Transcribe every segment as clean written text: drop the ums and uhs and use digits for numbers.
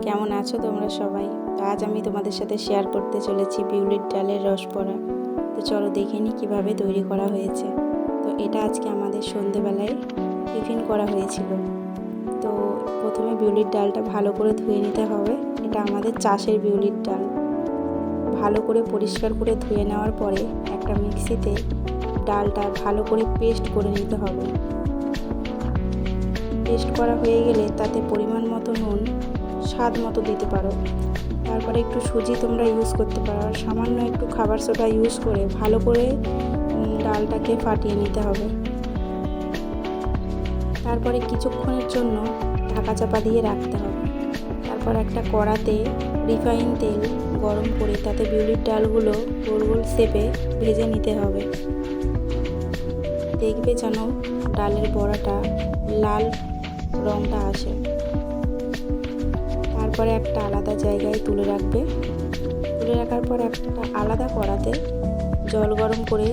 কেমন আছো তোমরা সবাই? তো আজ আমি তোমাদের সাথে শেয়ার করতে চলেছি বিউলির ডালের রস বড়া। তো চলো দেখে নিই কীভাবে তৈরি করা হয়েছে। তো এটা আজকে আমাদের সন্ধেবেলায় টিফিন করা হয়েছিল। তো প্রথমে বিউলির ডালটা ভালো করে ধুয়ে নিতে হবে। এটা আমাদের চাষের বিউলির ডাল। ভালো করে পরিষ্কার করে ধুয়ে নেওয়ার পরে একটা মিক্সিতে ডালটা ভালো করে পেস্ট করে নিতে হবে। পেস্ট করা হয়ে গেলে তাতে পরিমাণ মতো নুন, স্বাদ মতো দিতে পারো। তারপরে একটু সুজি তোমরা ইউজ করতে পারো, আর সামান্য একটু খাবার সোডা ইউজ করে ভালো করে ডালটাকে ফাটিয়ে নিতে হবে। তারপরে কিছুক্ষণের জন্য ঢাকা চাপা দিয়ে রাখতে হবে। তারপর একটা কড়াতে রিফাইন তেল গরম করে তাতে বিউলির ডালগুলো গোল গোল শেপে ভেজে নিতে হবে। দেখবে যেন ডালের বড়াটা লাল রঙটা আসে। তারপরে একটা আলাদা জায়গায় তুলে রাখবে। তুলে রাখার পর একটা আলাদা কড়াতে জল গরম করে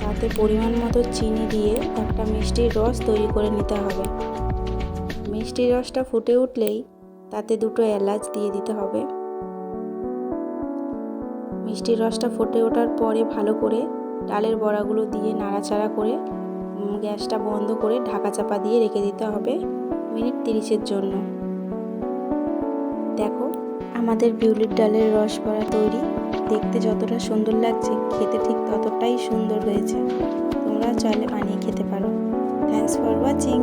তাতে পরিমাণ মতো চিনি দিয়ে একটা মিষ্টির রস তৈরি করে নিতে হবে। মিষ্টির রসটা ফুটে উঠলেই তাতে দুটো এলাচ দিয়ে দিতে হবে। মিষ্টির রসটা ফুটে ওঠার পরে ভালো করে ডালের বড়াগুলো দিয়ে নাড়াচাড়া করে গ্যাসটা বন্ধ করে ঢাকা চাপা দিয়ে রেখে দিতে হবে মিনিট 30-এর জন্য। দেখো আমাদের বিউলির ডালের রস বড়া তৈরি। দেখতে যতটা সুন্দর লাগছে, খেতে ঠিক ততটাই সুন্দর হয়েছে। তোমরা চাইলে বানিয়ে খেতে পারো। Thanks for watching.